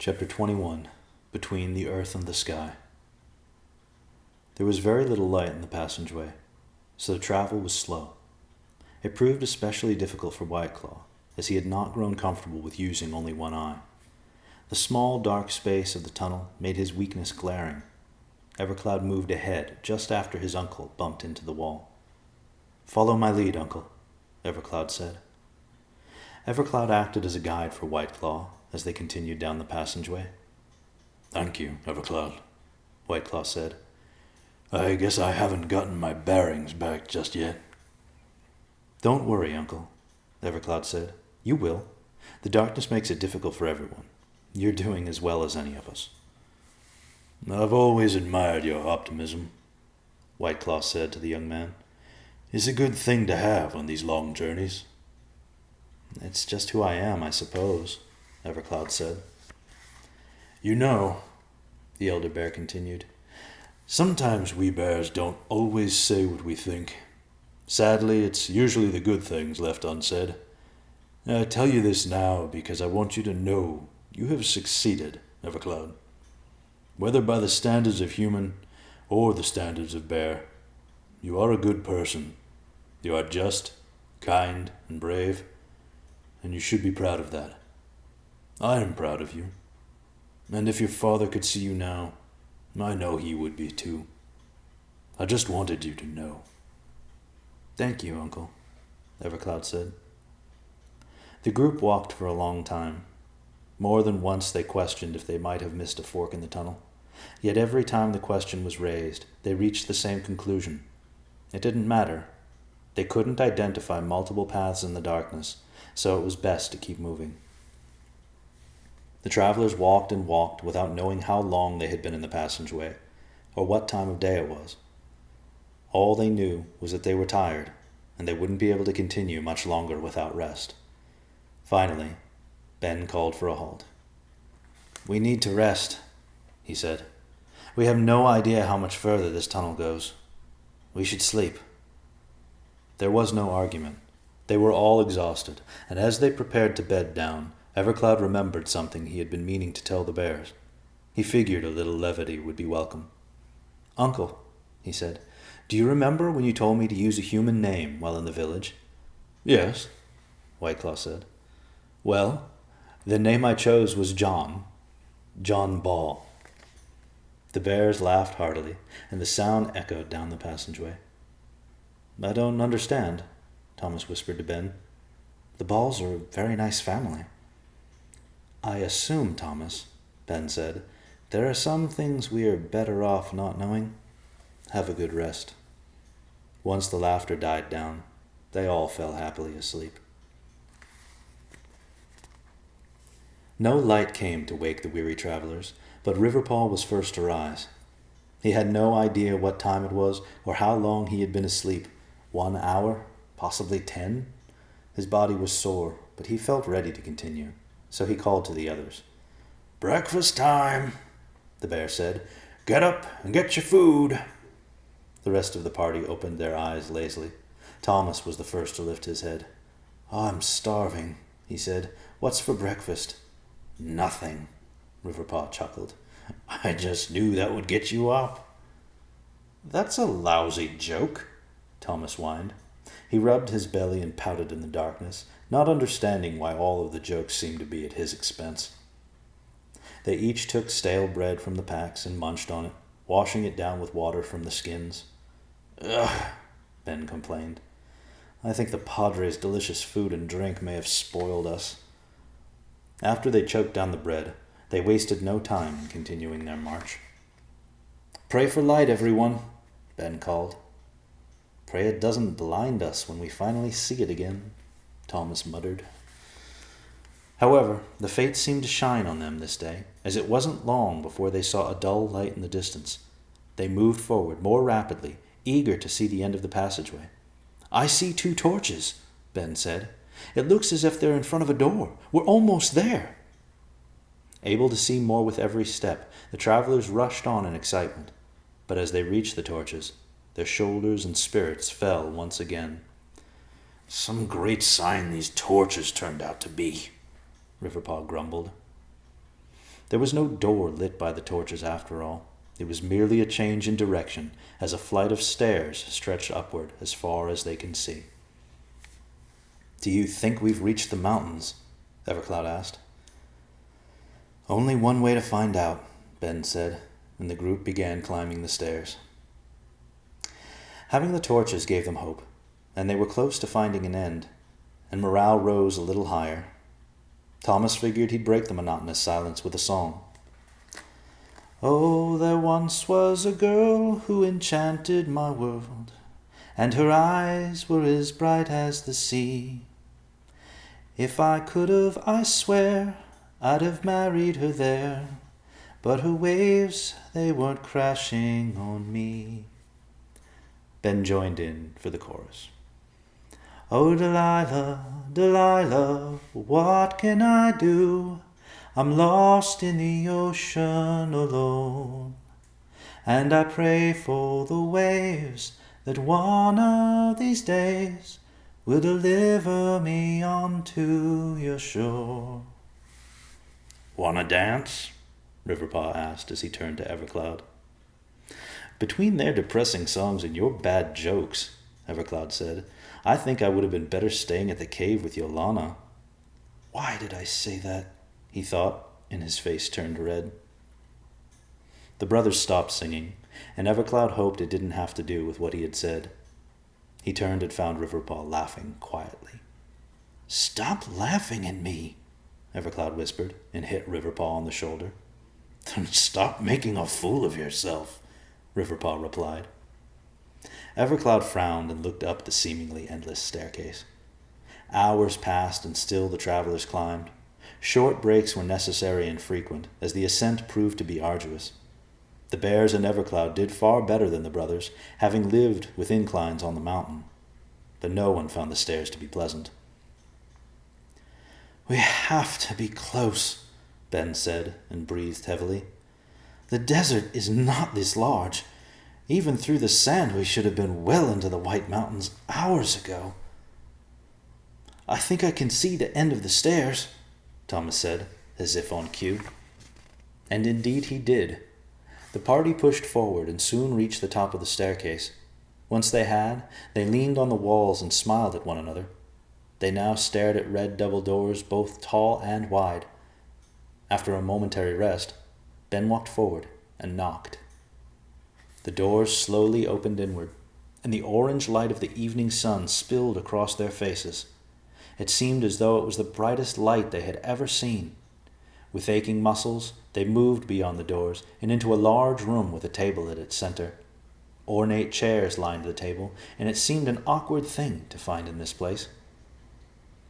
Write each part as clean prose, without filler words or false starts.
Chapter 21 Between the Earth and the Sky. There was very little light in the passageway, so the travel was slow. It proved especially difficult for Whiteclaw, as he had not grown comfortable with using only one eye. The small, dark space of the tunnel made his weakness glaring. Evercloud moved ahead just after his uncle bumped into the wall. "Follow my lead, Uncle," Evercloud said. Evercloud acted as a guide for Whiteclaw as they continued down the passageway. "Thank you, Evercloud," Whiteclaw said. "I guess I haven't gotten my bearings back just yet." "Don't worry, Uncle," Evercloud said. "You will. The darkness makes it difficult for everyone. You're doing as well as any of us." "I've always admired your optimism," Whiteclaw said to the young man. "It's a good thing to have on these long journeys." "It's just who I am, I suppose," Evercloud said. "You know," the elder bear continued, "sometimes we bears don't always say what we think. Sadly, it's usually the good things left unsaid. I tell you this now because I want you to know you have succeeded, Evercloud. Whether by the standards of human or the standards of bear, you are a good person. You are just, kind, and brave, and you should be proud of that. I am proud of you. And if your father could see you now, I know he would be too. I just wanted you to know." "Thank you, Uncle," Evercloud said. The group walked for a long time. More than once they questioned if they might have missed a fork in the tunnel. Yet every time the question was raised, they reached the same conclusion. It didn't matter. They couldn't identify multiple paths in the darkness, so it was best to keep moving. The travelers walked and walked without knowing how long they had been in the passageway, or what time of day it was. All they knew was that they were tired, and they wouldn't be able to continue much longer without rest. Finally, Ben called for a halt. "We need to rest," he said. "We have no idea how much further this tunnel goes. We should sleep." There was no argument. They were all exhausted, and as they prepared to bed down, Evercloud remembered something he had been meaning to tell the bears. He figured a little levity would be welcome. "Uncle," he said, "do you remember when you told me to use a human name while in the village?" "Yes," Whiteclaw said. "Well, the name I chose was John Ball." The bears laughed heartily, and the sound echoed down the passageway. "I don't understand," Thomas whispered to Ben. "The Balls are a very nice family." "I assume, Thomas," Ben said, "there are some things we are better off not knowing. Have a good rest." Once the laughter died down, they all fell happily asleep. No light came to wake the weary travelers, but Riverpaw was first to rise. He had no idea what time it was or how long he had been asleep. 1 hour? Possibly 10? His body was sore, but he felt ready to continue, so he called to the others. "Breakfast time," the bear said. "Get up and get your food." The rest of the party opened their eyes lazily. Thomas was the first to lift his head. "I'm starving," he said. "What's for breakfast?" "Nothing," Riverpaw chuckled. "I just knew that would get you up." "That's a lousy joke," Thomas whined. He rubbed his belly and pouted in the darkness, not understanding why all of the jokes seemed to be at his expense. They each took stale bread from the packs and munched on it, washing it down with water from the skins. "Ugh," Ben complained. "I think the Padre's delicious food and drink may have spoiled us." After they choked down the bread, they wasted no time in continuing their march. "Pray for light, everyone," Ben called. "Pray it doesn't blind us when we finally see it again," Thomas muttered. However, the fates seemed to shine on them this day, as it wasn't long before they saw a dull light in the distance. They moved forward more rapidly, eager to see the end of the passageway. "I see 2 torches," Ben said. "It looks as if they're in front of a door. We're almost there." Able to see more with every step, the travelers rushed on in excitement. But as they reached the torches, their shoulders and spirits fell once again. "Some great sign these torches turned out to be," Riverpaw grumbled. There was no door lit by the torches after all. It was merely a change in direction, as a flight of stairs stretched upward as far as they can see. "Do you think we've reached the mountains?" Evercloud asked. "Only one way to find out," Ben said, and the group began climbing the stairs. Having the torches gave them hope, and they were close to finding an end, and morale rose a little higher. Thomas figured he'd break the monotonous silence with a song. "Oh, there once was a girl who enchanted my world, and her eyes were as bright as the sea. If I could have, I swear, I'd have married her there, but her waves, they weren't crashing on me." Ben joined in for the chorus. "Oh, Delilah, Delilah, what can I do? I'm lost in the ocean alone, and I pray for the waves that one of these days will deliver me onto your shore." "Wanna dance?" Riverpaw asked as he turned to Evercloud. "Between their depressing songs and your bad jokes," Evercloud said, "I think I would have been better staying at the cave with Yolana." "Why did I say that?" he thought, and his face turned red. The brothers stopped singing, and Evercloud hoped it didn't have to do with what he had said. He turned and found Riverpaw laughing quietly. "Stop laughing at me," Evercloud whispered, and hit Riverpaw on the shoulder. "Then stop making a fool of yourself," Riverpaw replied. Evercloud frowned and looked up the seemingly endless staircase. Hours passed, and still the travelers climbed. Short breaks were necessary and frequent, as the ascent proved to be arduous. The bears and Evercloud did far better than the brothers, having lived with inclines on the mountain. But no one found the stairs to be pleasant. "We have to be close," Ben said, and breathed heavily. "The desert is not this large. Even through the sand we should have been well into the White Mountains hours ago." "I think I can see the end of the stairs," Thomas said, as if on cue. And indeed he did. The party pushed forward and soon reached the top of the staircase. Once they had, they leaned on the walls and smiled at one another. They now stared at red double doors, both tall and wide. After a momentary rest, Ben walked forward and knocked. The doors slowly opened inward, and the orange light of the evening sun spilled across their faces. It seemed as though it was the brightest light they had ever seen. With aching muscles, they moved beyond the doors and into a large room with a table at its center. Ornate chairs lined the table, and it seemed an awkward thing to find in this place.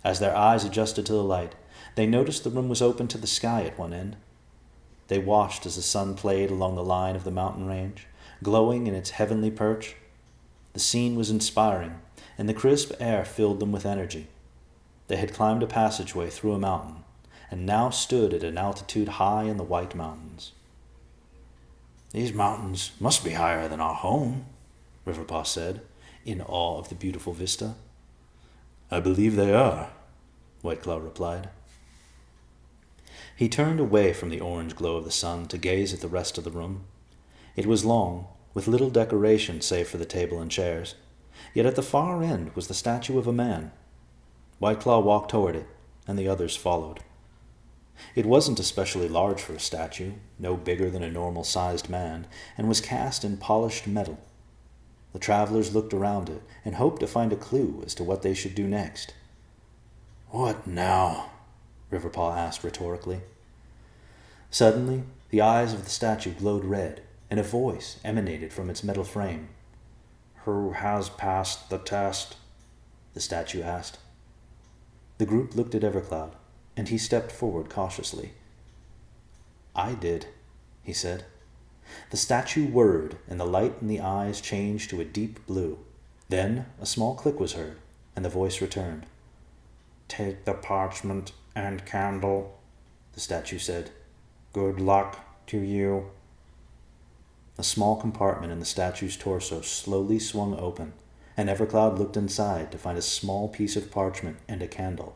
As their eyes adjusted to the light, they noticed the room was open to the sky at one end. They watched as the sun played along the line of the mountain range, glowing in its heavenly perch. The scene was inspiring, and the crisp air filled them with energy. They had climbed a passageway through a mountain, and now stood at an altitude high in the White Mountains. "These mountains must be higher than our home," Riverpaw said, in awe of the beautiful vista. "I believe they are," White Cloud replied. He turned away from the orange glow of the sun to gaze at the rest of the room. It was long, with little decoration save for the table and chairs, yet at the far end was the statue of a man. White Claw walked toward it, and the others followed. It wasn't especially large for a statue, no bigger than a normal-sized man, and was cast in polished metal. The travelers looked around it and hoped to find a clue as to what they should do next. "What now?" Riverpaw asked rhetorically. Suddenly, the eyes of the statue glowed red, and a voice emanated from its metal frame. "Who has passed the test?" the statue asked. The group looked at Evercloud, and he stepped forward cautiously. "I did," he said. The statue whirred, and the light in the eyes changed to a deep blue. Then a small click was heard, and the voice returned. "Take the parchment and candle," the statue said. "Good luck to you." A small compartment in the statue's torso slowly swung open, and Evercloud looked inside to find a small piece of parchment and a candle.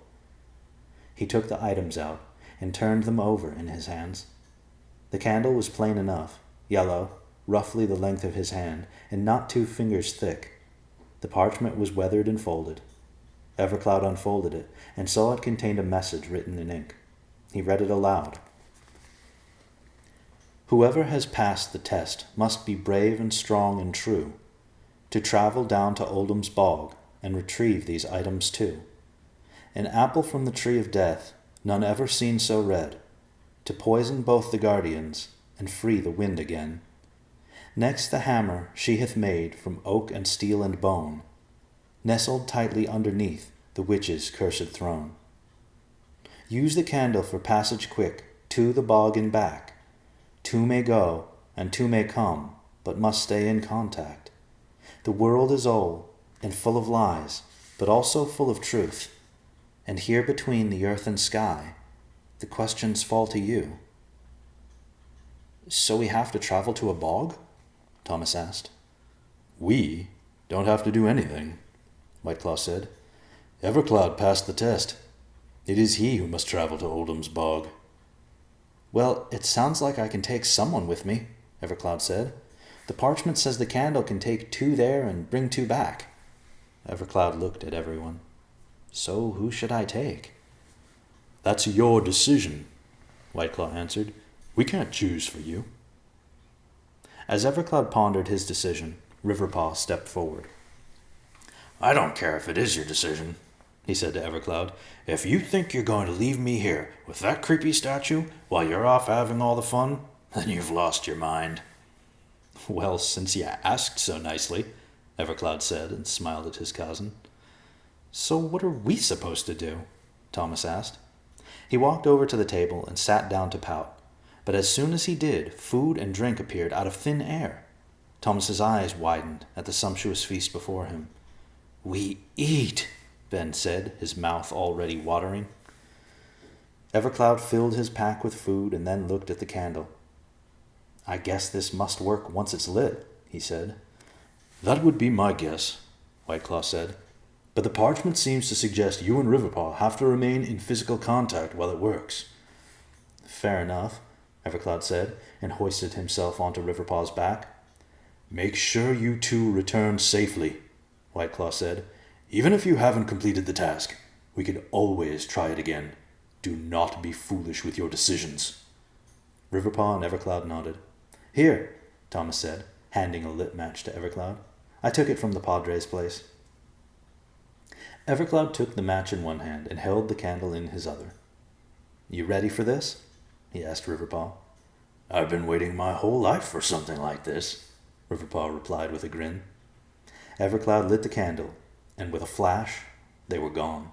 He took the items out and turned them over in his hands. The candle was plain enough, yellow, roughly the length of his hand, and not 2 fingers thick. The parchment was weathered and folded. Evercloud unfolded it, and saw it contained a message written in ink. He read it aloud. Whoever has passed the test must be brave and strong and true, to travel down to Oldham's bog and retrieve these items too. An apple from the tree of death, none ever seen so red, to poison both the guardians and free the wind again. Next the hammer she hath made from oak and steel and bone, nestled tightly underneath the witch's cursed throne. Use the candle for passage quick to the bog and back. 2 may go and 2 may come, but must stay in contact. The world is old and full of lies, but also full of truth. And here between the earth and sky, the questions fall to you. So we have to travel to a bog? Thomas asked. We don't have to do anything, Whiteclaw said. Evercloud passed the test. It is he who must travel to Oldham's bog. Well, it sounds like I can take someone with me, Evercloud said. The parchment says the candle can take 2 there and bring 2 back. Evercloud looked at everyone. So who should I take? That's your decision, Whiteclaw answered. We can't choose for you. As Evercloud pondered his decision, Riverpaw stepped forward. I don't care if it is your decision, he said to Evercloud. If you think you're going to leave me here with that creepy statue while you're off having all the fun, then you've lost your mind. Well, since you asked so nicely, Evercloud said, and smiled at his cousin. So what are we supposed to do? Thomas asked. He walked over to the table and sat down to pout. But as soon as he did, food and drink appeared out of thin air. Thomas's eyes widened at the sumptuous feast before him. We eat, Ben said, his mouth already watering. Evercloud filled his pack with food and then looked at the candle. I guess this must work once it's lit, he said. That would be my guess, Whiteclaw said. But the parchment seems to suggest you and Riverpaw have to remain in physical contact while it works. Fair enough, Evercloud said, and hoisted himself onto Riverpaw's back. Make sure you 2 return safely, Whiteclaw said. Even if you haven't completed the task, we can always try it again. Do not be foolish with your decisions. Riverpaw and Evercloud nodded. Here, Thomas said, handing a lit match to Evercloud. I took it from the Padre's place. Evercloud took the match in one hand and held the candle in his other. You ready for this? He asked Riverpaw. I've been waiting my whole life for something like this, Riverpaw replied with a grin. Evercloud lit the candle, and with a flash, they were gone.